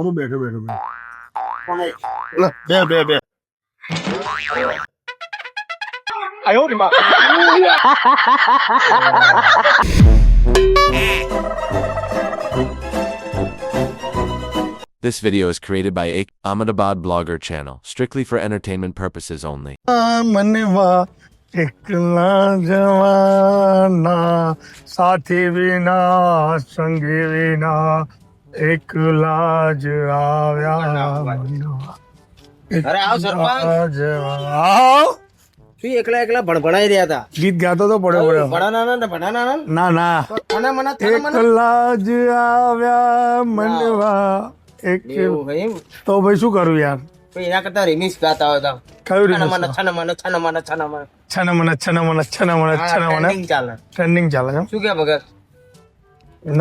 હું બેઠો બેઠો બે This video is created by Ahmedabad blogger channel, strictly for entertainment purposes only. મનવા એકલા જવાના સાથી વિના સંગી વિના એકલા જ આવ્યા મનવા. અરે આવ સરપંચ. આવ. શું એકલા એકલા ભણભણાઈ રહ્યા હતા? ગીત ગાતો તો પડ્યો ભણાના ના ના એકલા જ આવ્યા મનવા એક તો ભાઈ શું કરું યાર? એના કરતા રિમિક્સ ગાતા હતા. કયું છન remix? છન ચાલે. ટ્રેન્ડિંગ ચાલે છે શું કે ભગત?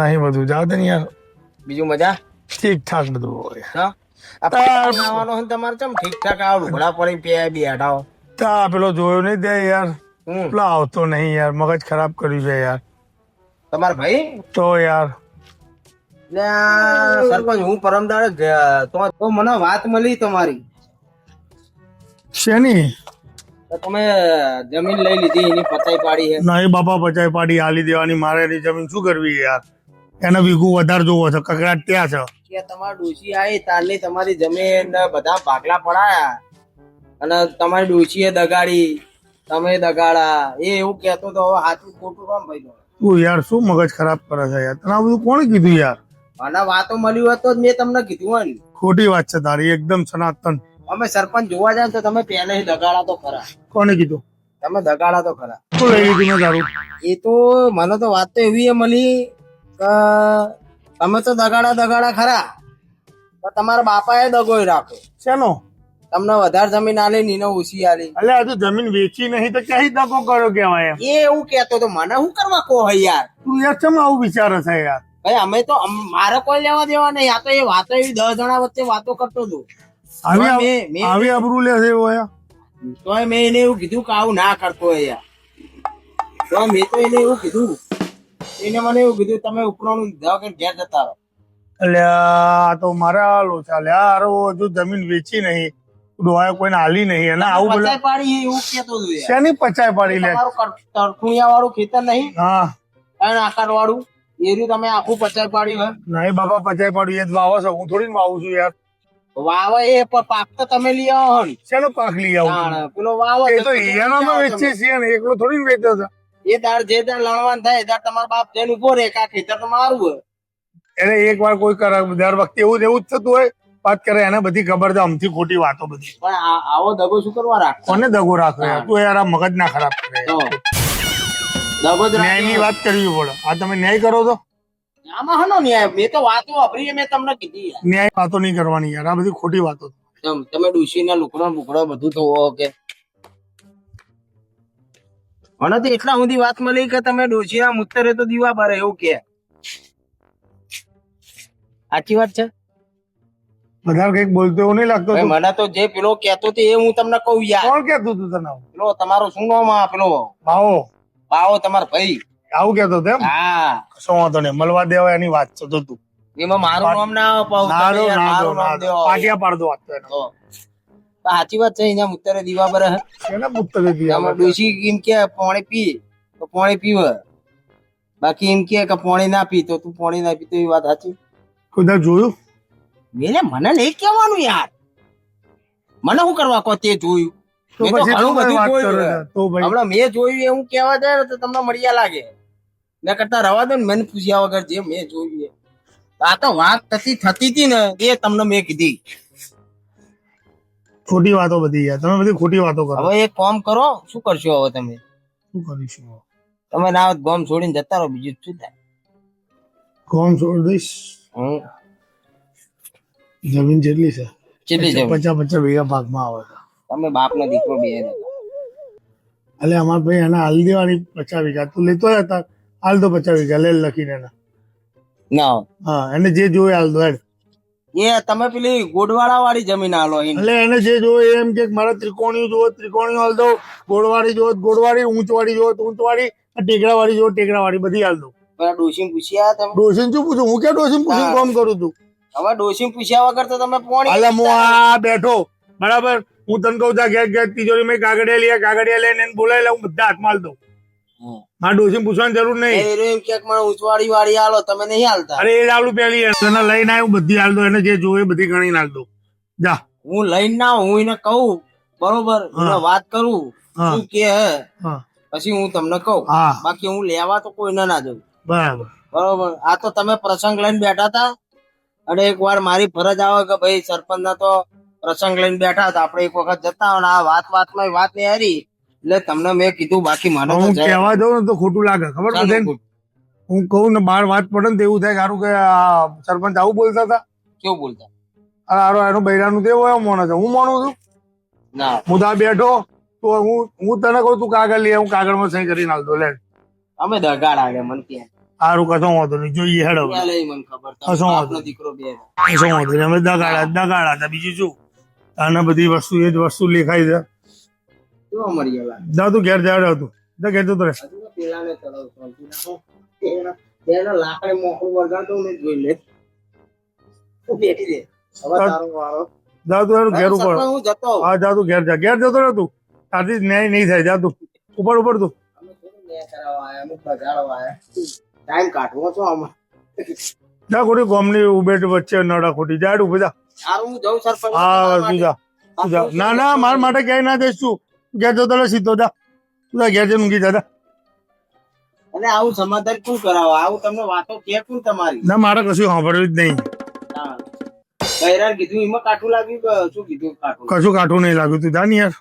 નહીં બધું જાવ ને યાર, બીજું મજા? ઠીક ઠાક બધું હોય. હા? આ પાણી આવવાનો છે ને તમારે ચમ ઠીક ઠાક આવ ઢોળા પડી પે બેઠાઓ. તા પેલો જોયો નહીં તે યાર, હમ. પેલો આવતો નહીં યાર, મગજ ખરાબ કર્યું છે યાર. તમાર ભાઈ તો યાર લે આ સરપંચ હું પરમદાડે તો મને વાત મળી તમારી. શેની? તો તમે જમીન લઈ લીધી એની પતાઈ પાડી છે. નહીં બાપા, પચાઈ પાડી હાલી દેવાની, મારે એની જમીન શું કરવી યાર? એને વીઘું વધારે જોવો છે, કકડાટ ત્યાં છે. કે તમારી ડોશી આવી તારની તમારી જમીન બધા ભાગલા પડાયા અને તમારી ડોશીએ દગાડી, તમે દગાડા, એ એવું કહેતો તો હવે સાચું ખોટું કોમ ભાઈ? તું યાર શું મગજ ખરાબ કરે છે યાર? તને આ બધું કોણે કીધું યાર? અને વાતો મળી હોત તો જ મેં તમને કીધું હોય ને. ખોટી વાત છે તારી, એકદમ સનાતન. અમે સરપંચ જોવા જાય તો તમે પહેલે દગાડા તો ખરા. કોને કીધું? તમે દગાડા તો ખરા. શું લઈ લીધું મેં તારું? એ તો મને તો વાત તો એવી મળી કે તમે તો દગાડા ખરા, પણ તમારા બાપાએ દગોય રાખ્યો. શેનો? તમને વધારે જમીન આલી ને એને ઓછી આલી. એટલે આ તો જમીન વેચી નહીં તો ક્યાંય દગો કર્યો કેવાય? એ એવું કેતો તો મને શું કરવા કહો હે યાર? તું યાર કેમ આવું વિચારે છે યાર? ભાઈ અમે તો મારે કોઈ લેવા દેવા નહીં. આ તો એ વાતો એવી 10 જણા વચ્ચે વાતો કરતો હતો. આવી આબરૂ લે છે એવો યાર? તોય મેં એને એવું કીધું કે આવું ના કરતો હોય યાર. તો મેં તો એને એવું કીધું, એને મને એવું કીધું તમે ઉપરાનું દવા કે ઘેર જતા રહો. એટલે આ તો મારા લોચા લે યાર, હજુ જમીન વેચી નહીં, ડોહાએ કોઈને હાલી નહીં, અને આવું બોલે. પચાઈ પાડી એવું કેતો હતો યાર. શેની પચાઈ પાડી લે? તમારું તરખુણિયા વાળું ખેતર નહીં, હા ત્રણ આકાર વાળું, એ રહ્યું તમે આખું પચાઈ પાડ્યું હે. નહીં બાપા, પચાઈ પાડ્યું એ જ વાવો છો, હું થોડી વાવું છું યાર. વાવે એ પાક તો તમે લઈ આવો ને. શેનો પાક લઈ આવું? તાણ પેલો વાવો એ તો એનામાં વેચીએ છીએ ને, એકલો થોડી વેચે છે. એ દાળ જે દાળ લણવાન થાય દાળ તમારા બાપ જઈને ઉભો રહે કે આ ખેતર તો મારું હોય. એને એક વાર કોઈ કરે, દર વખતે એવું જ થતું હોય, વાત કરે એને બધી ખબર છે, અમથી ખોટી વાતો બધી. પણ આવો દગો શું કરવા રાખો? કોને દગો રાખો યાર? તું યાર આ મગજ ના ખરાબ કરે. તો દગો જ ન્યાયની વાત કરવી પડે. આ તમે ન્યાય કરો તો? આમાં હનો ન્યાય? મેં તો વાતો વાપરી મેં તમને કીધી યાર. ન્યાય વાતો નહીં કરવાની યાર, આ બધી ખોટી વાતો. તમે ડુસી ના લુકડો બુકડો બધું તો કે મને તો એટલા સુધી વાત મળી કે તમે ડોશી ના મુત્તરે તો દીવા બારે એવું કે. સાચી વાત છે? બધા કઈક બોલતો એવું નહીં લાગતો? ભાઈ, મને તો જે પેલો કેતો હતો એ હું તમને કહું યાર. કોણ કેતું તું તને? પેલો તમારો શું નામ આ પેલો ભાવો પાવો તમારો ભાઈ? આવું કેતો હતો એમ? હા. શું વાંધો નહીં, મળવા દેવા એની વાત છે. તો તું એમાં મારું નામ ના આવે પાવ. તમે યાર મારું નામ દેવો. પાટિયા પાડતો વાત તો એનો. તો સાચી વાત છે. એના મુત્તરે દીવા બરે એના પુસ્તકે દીધા. ડોશી એમ કે પાણી પી તો પાણી પીવે, બાકી એમ કે પાણી ના પી તો તું પાણી ના પી. તો એ વાત સાચી? કદાચ જોયું? મેલે મને નહીં કહેવાનું યાર, મને શું કરવા કહો તે જોયું? તો મેં તો પછી ઘણું તું બધું વાત જોયું કરે છે. છે. તો ભાઈ હમણાં મેં જોયું એવું કહેવા જાય ને તો તમને મળ્યા લાગે. મેં કરતા રવા દો ને, મને પૂછ્યા વગર જે મેં જોયું એ. આ તો વાત થતી હતી ને એ તમને મેં કીધી. ખોટી વાતો બધી યાર, તમે બધી ખોટી વાતો કરો. હવે એક કામ કરો, શું કરશો હવે તમે? શું કરીશું? તમે ના ગોમ છોડીને જતા રહો, બીજું શું થાય? કોમ છોડ દઈશ. હું જમીન જેટલી છે? કેટલી જમીન? 50 વીઘા ભાગમાં આવે છે. તમે બાપ નો દીકરો બે એટલે અમાર ભાઈ એને હાલ દેવાની 50 વીઘા. તું લેતો હતા, હાલ તો 50 વીઘા લે લખીને એને. ના હા, એને જે જોઈએ હાલ દો. એ તમે પેલી ગોડવાળા વાળી જમીન આલો એટલે એને જે જોઈએ એમ કે મારે ત્રિકોણીયું જોવો ત્રિકોણીયું હાલ દો, ગોળવાળી જોવો ગોળવાળી, ઊંચવાળી જોવો ઊંચવાળી, ટેકરાવાળી જોવો ટેકરાવાળી, બધી હાલ દો. ડોશી પૂછ્યા તમે? ડોશીને શું પૂછું? હું ક્યાં ડોશીને પૂછીને કામ કરું છું? હવે ડોશી પૂછ્યા વગર તો તમે પોણી અલે હું આ બેઠો બરાબર, હું તને કહું તા ઘેર ઘેર તિજોરી માં કાગડિયા લઈને એને બોલાવી લે, હું બધા હાથમાં હાલ દઉં. મારે ડોશી પૂછવાની જરૂર નહીં. એમ કે મને ઉંચવાડી વાળી આલો, તમે નહીં હાલતા. અરે એ આવડું પેલી એને લઈને આવ્યું, બધી હાલ દો, એને જે જોવે બધી ગણીને હાલ દો. જા હું લઈને ના હું એને કહું બરોબર, એને વાત કરું શું કે હે, હા પછી હું તમને કહું. હા બાકી હું લેવા તો કોઈ ના જઉં. બરાબર. બરોબર. આ તો તમે પ્રસંગ લઈને બેઠા હતા અને એક વાર મારી ફરજ આવે કે ભાઈ સરપંચ ના તો પ્રસંગ લઈને બેઠા હતા, આપણે એક વખત જતા અને આ વાતમાં વાત નહીં હારી એટલે તમને મેં કીધું. બાકી મને હું કહેવા જાઉં ને તો ખોટું લાગે, ખબર પડે ને? હું કહું ને બહાર વાત પડે ને તો એવું થાય સારું કે આ સરપંચ આવું બોલતા હતા. કેવું બોલતા? હારો એનું બૈરાનું તે હોય મોને છે, હું માનું છું. ના હું ત્યાં બેઠો તો હું તને કહું તું કાગળ લે, હું કાગળમાં સહી કરીને આવતો લે. અમે દગાડ આગે મને કે સારું કશો વાંધો નહીં, જોઈએ હેડો. મને ખબર કશો વાંધો દીકરો બે કશો વાંધો નહીં, અમે દગાડા હતા, બીજું શું? આને બધી વસ્તુ એ જ વસ્તુ લેખાય છે. કેવા મરી ગયા જા તું ઘેર જાડે હતું, જા ઘેર જતો રહે. પેલાને ચડાવ એનો લાકડે મોકળું વગાડતો ને જોઈ લે. તું બેઠી દે હવે તારો વારો. જા તું એનું ઘેર ઉપર. હું જતો હા જા તું ઘેર જા, ઘેર જતો રહે તું. તારથી ન્યાય નહીં થાય, જા તું ઉપર તું. અમે થોડું ન્યાય કરાવવા આયા, અમુક બગાડવા આયા. ટાઈમ કાઢવો છો આમાં. જા ખોટી ગોમની ઉભેટ વચ્ચે નડા ખોટી જા ઉભી જા. સારું હું જઉં સરપંચ. હા તું જા, તું જા. ના ના મારા માટે ક્યાંય ના જઈશ તું. ઘેર જતો રહે સીધો જા. તું જા ઘેર જઈને ઊંઘી જા. અને આવું સમાધાન શું કરાવો? આવું તમને વાતો કે કોણ તમારી? ના મારે કશું સાંભળ્યું જ નહીં. બૈરાન કીધું એમાં કાઠું લાગ્યું કે શું કીધું? કાઠું કશું કાઠું નહીં લાગ્યું, તું જા ને યાર.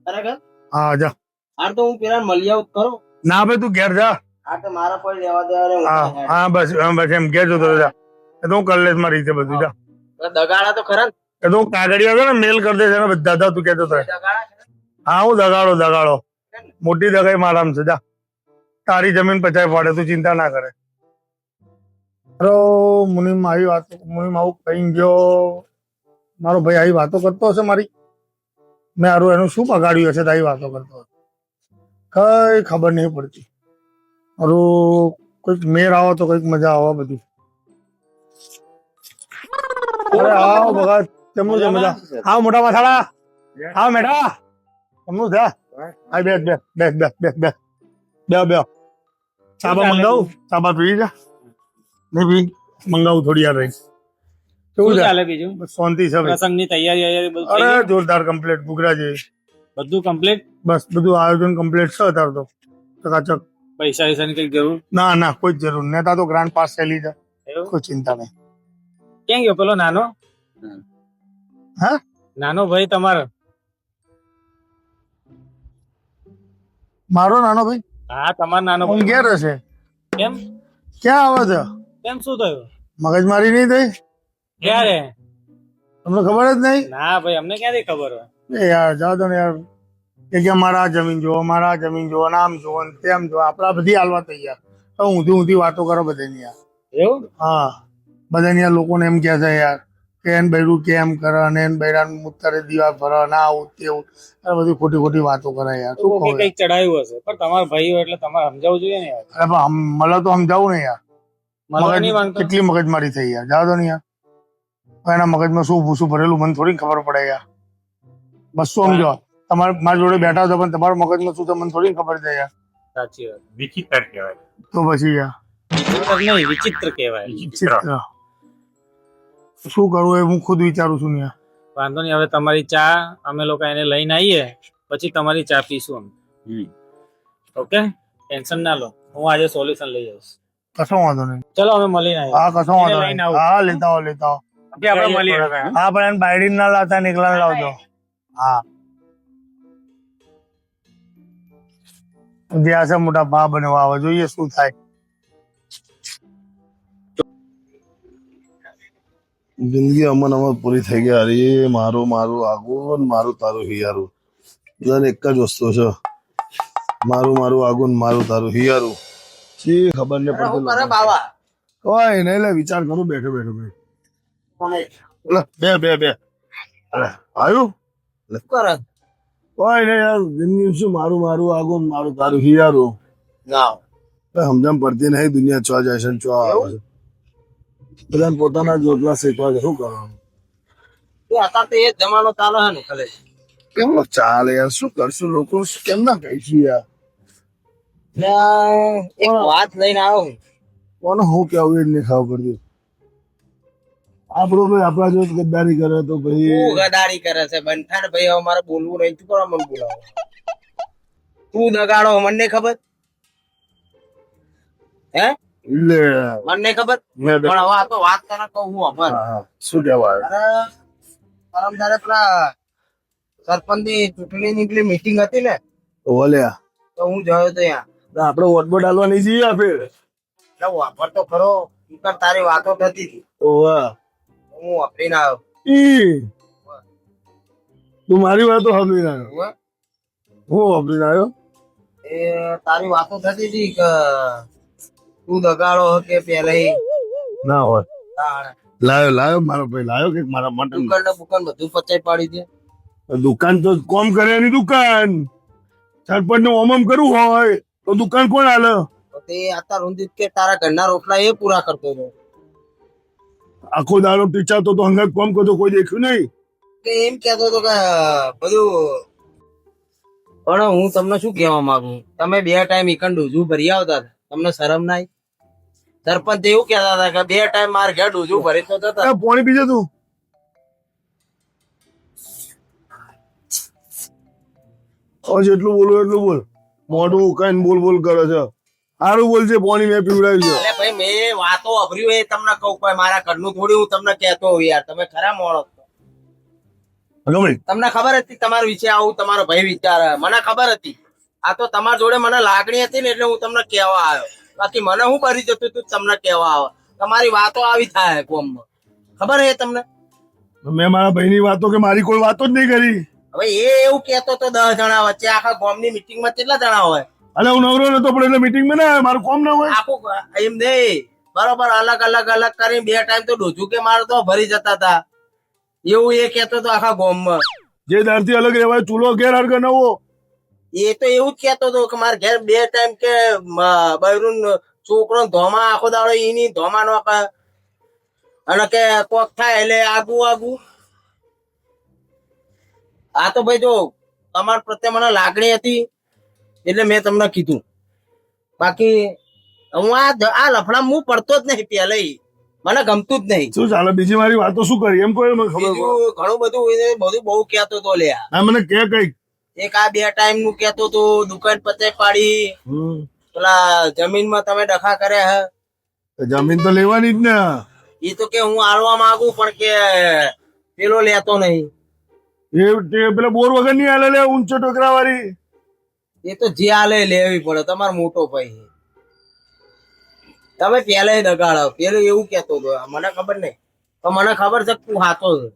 ખરેખર? હા જા. હાર તો હું પેલા મળી આવું કરો. ના ભાઈ તું ઘેર જા. આ તો મારા પર લેવા દેવા હા હા બસ એમ ઘેર જતો રહે, જા. એ તો હું કરી લઈશ મારી રીતે બધું, જા. દગાડા તો ખરા ને? એ તો હું કાગળિયા છે ને મેલ કરી દઈશ એને બધા, જા તું કહેતો હતો. દગાડા છે ને? હા હું દગાડો મોટી દગાઈ મારામ છે, જા. તારી જમીન પચાય પડે, તું ચિંતા ના કરે. મારો મુનિમ આવી વાતો, મુનિમ આવું કહી ગયો. મારો ભાઈ આવી વાતો કરતો હશે મારી, મેં હારું એનું શું બગાડ્યું હશે તો આવી વાતો કરતો હશે, કઈ ખબર નહીં પડતી. હારું કોઈક મેર આવો તો કઈક મજા આવે બધું. અરે આવો બગા, કેમનું છે મજા? હા મોટા માથાડા, હા મેઠા, કેમનું છે? હા બેસ બેસ બેસ બેસ બેસ બેસ બે બે ચાબા મંગાવું, ચાબા પી જા. નહીં પી મંગાવું થોડી વાર રહી. કેવું ચાલે બીજું? શાંતિ છે. પ્રસંગની તૈયારી બધું અરે જોરદાર કમ્પ્લીટ, ઘૂઘરા છે બધું કમ્પ્લીટ. બસ બધું આયોજન કમ્પ્લીટ છે અત્યારે તો ચકાચક. પૈસા વૈસાની કઈ જરૂર? ના ના કોઈ જ જરૂર નહીં, ત્યાં તો ગ્રાન્ડ પાસ થયેલી છે, કોઈ ચિંતા નહીં. ક્યાં ગયો પેલો નાનો? હા નાનો ભાઈ તમારો? મારો નાનો ભાઈ? હા તમારો નાનો હું ભાઈ. ઘેર હશે. કેમ ક્યાં આવે છે? કેમ શું થયું? મગજમારી નહીં થઈ? ક્યારે? તમને ખબર જ નહીં? ના ભાઈ અમને ક્યાંથી ખબર હોય? એ યાર જાઓ તો ને યાર, કે મારા જમીન જોવો, મારા જમીન જોવો, આમ જોવો ને તેમ જોવો, આપડા બધી હાલવા તૈયાર. તો ઊંધી વાતો કરો બધાની યાર. એવું? હા બધાની યાર લોકોને એમ કહે છે યાર કે એન બૈરું કેમ કરે અને એન બૈરાનું મુત્તરે દીવા ભરે ના આવું તેવું, આ બધી ખોટી વાતો કરે યાર. શું કહું? કઈક ચડાયું હશે પણ તમારા ભાઈ હોય એટલે તમારે સમજાવવું જોઈએ ને યાર. અરે પણ મને તો સમજાવું ને યાર. મળવા નહીં માંગતો? કેટલી મગજમારી થઈ યાર, જાઓ તો ને યાર. એના મગજમાં શું ભૂસું ભરેલું મને થોડી ખબર પડે યાર. બસ શું સમજો, તમારે મારી જોડે બેઠા છો પણ તમારા મગજમાં શું છે મને થોડી ખબર છે યાર. સાચી વાત. વિચિત્ર કહેવાય. તો પછી યાર વિચિત્ર નહીં, વિચિત્ર કહેવાય. ચિત્ર શું કરવું એ હું ખુદ વિચારું છું ને યાર. વાંધો નહીં, હવે તમારી ચા અમે લોકો એને લઈને આવીએ પછી તમારી ચા પીશું અમે. ઓકે ટેન્શન ના લો, હું આજે સોલ્યુશન લઈ આવીશ. કશો વાંધો નહીં. ચલો અમે મળીને આવીએ. હા કશો વાંધો લઈને નહીં. આવું. હા લેતા આવો લેતા આવો. આપણે મળીએ. હા પણ એને બાયડીને ના લાવતા ને એકલા લાવજો. હા જે હશે મોટા ભા બનવા આવે, જોઈએ શું થાય. જિંદગી અમન અમર પૂરી થઈ ગઈ. અરે મારું આગુન, મારું તારું હિયારું, બધાને એક જ વસ્તુ છે. મારું આગુન, મારું તારું હિયારું. શી ખબર ને શું કરે પડતી. બાવા? કોઈ નહીં, લે વિચાર કરું બેઠો ભાઈ. લે, બે અરે આવ્યું શું કરે? કોઈ નહીં યાર, જિંદગી શું મારું આગુન, મારું તારું હિયારું. ના સમજણ પડતી નહીં દુનિયા ચો જાય છે ને ચો આવે છે. બધાને પોતાના જોતલા શીખવા છે શું કરવાનું એ અત્યારે તો એ જ જમાનો ચાલે છે ને ખાલી. કેમનો ચાલે યાર શું કરશું લોકો કેમ ના કહીશું યાર એટલે એક વાત લઈને આવ્યો હું. કોને હું કેવું એ જ નહીં ખબર પડતી આપણો ભાઈ આપણા જો ગદ્દારી કરે તો ભાઈ તું ગદારી કરે છે બંઠાણ ભાઈ હવે મારે બોલવું નહીં તું કરવા મને બોલાવો તું દગાડો મને નહીં ખબર હે લે મને નહીં ખબર મેં પણ હવે આ તો વાત તને કહું હું ખબર હા શું કહેવાય અરે પરમ દાડે પેલા સરપંચ ની ચૂંટણી પેલી મીટિંગ હતી ને ઓલ્યા તો હું જોયો તો ત્યાં આપણે વોટ બોટ આલવાની છીએ આપે એટલે વાપર તો ખરો ઈકર તારી વાતો થતી હતી ઓવા હું વાપરીને આવ્યો ઈ તું મારી વાતો સાંભળી રહ્યો હોવે. હું વાપરીને આવ્યો એ તારી વાતો થતી હતી કે તું દગાડો કે પેલા ના હોય લાયો લાયો મારો ભાઈ લાયો કે મારા માટે દુકાન ને બુકાન બધું પચાઈ પાડી દે દુકાન તો કોમ કરે એની દુકાન સરપંચ ને ઓમમ કરવું હોય તો દુકાન કોણ હાલે તો તે અત્યાર સુધી કે તારા ઘરના રોટલા એ પૂરા કરતો હતો આખો દાડો ટીચાતો તો હંગાત કોમ કરતો કોઈ દેખ્યું નહીં કે એમ કેતો હતો કે બધું પણ હું તમને શું કહેવા માંગુ તમે 2 ટાઈમ ઈકન ડોઝું ભરી આવતા હતા તમને શરમ ના આવી સરપંચ એવું કહેતા હતા કે 2 ટાઈમ માર ઘેર ડોઝું ભરી તો જતા પાણી પીજે તું હવે જેટલું બોલું એટલું બોલ મોઢું ઉકાઈને બોલ બોલ કરે છે સારું બોલશે પાણી મેં પીવડાવ્યું છે એટલે ભાઈ મેં વાતો અભર્યું એ તમને કહું કોઈ મારા ઘરનું થોડી હું તમને કહેતો હોઉં યાર તમે ખરા મોણો છો. ગમે તમને ખબર હતી તમારા વિશે આવું તમારો ભાઈ વિચાર મને ખબર હતી આ તો તમારા જોડે મને લાગણી હતી ને એટલે હું તમને કહેવા આવ્યો બાકી મને હું કરી જતું તું તમને કહેવા આવે તમારી વાતો આવી થાય કોમમાં ખબર હે તમને મેં મારા ભાઈની વાતો કે મારી કોઈ વાતો જ નહીં કરી હવે એ એવું કહેતો તો 10 જણા વચ્ચે આખા ગામની મીટિંગમાં કેટલા જણા હોય અલે હું નવરો નતો પણ એટલે મીટિંગમાં ના આવે મારું કોમ ના હોય આખું એમ નહીં બરોબર અલગ અલગ અલગ કરીને 2 ટાઈમ તો ડોઝું કે મારો તો ભરી જતા હતા એવું એ કહેતો તો આખા ગામમાં જે દારથી અલગ રહેવાય ચૂલો ઘેર હરગ નવો એ તો એવું જ કહેતો હતો કે મારે ઘેર 2 ટાઈમ કે બૈરું છોકરો ધોમા આખો દાડો એની ધોમા નો અને કે કોક થાય એટલે આગુ આગુ આ તો ભાઈ જો તમારા પ્રત્યે મને લાગણી હતી એટલે મેં તમને કીધું બાકી હું આ લફડામાં હું પડતો જ નહીં પેલા મને ગમતું જ નહીં શું ચાલે બીજી મારી વાતો શું કરી એમ કોઈ મને ખબર બીજું ઘણું બધું બહુ કહેતો તો લ્યા હા મને કે કઈક એક આ 2 ટાઈમ નું કહેતો તો દુકાન પતે પાડી પેલા જમીનમાં તમે ડખા કર્યા હે જમીન તો લેવાની જ ને એ તો કે હું આલવા માંગુ પણ કે પેલો લેતો નહીં એ પેલા બોર વગર ની હાલે લે ઊંચો ટોકરા વાળી એ તો જે આલે લેવી પડે તમારો મોટો ભાઈ તમે પેલા દગાડો પેલો એવું કેતો હતો મને ખબર નહીં તો મને ખબર છે કે તું હાથો છે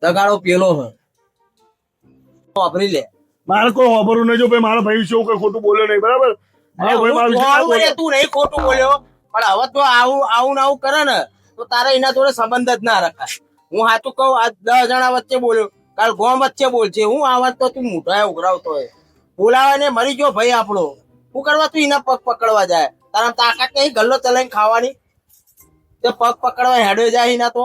દગાડો પેલો છે વાપરી લે મારે કોઈ વાપરવું નહીં જો ભાઈ મારા ભાઈ શું કઈ ખોટું બોલ્યો નહીં બરાબર મારો ભાઈ મારા વિશે ના બોલે. તું નહીં ખોટું બોલ્યો પણ હવે તો આવું ને આવું કરે ને તો તારે એના જોડે સંબંધ જ ના રખાય હું હાથું કહું આ 10 જણા વચ્ચે બોલ્યો કાલ ગોમ વચ્ચે બોલશે હું આ વાત તો તું મોઢા ઉઘરાવતો હોય બોલાવે ને મરી ગયો ભાઈ આપણો શું કરવા તું એના પગ પકડવા જાય તારા તાકાત નહીં ગલ્લો ચલાઈને ખાવાની તે પગ પકડવા હેડો જાય એના તો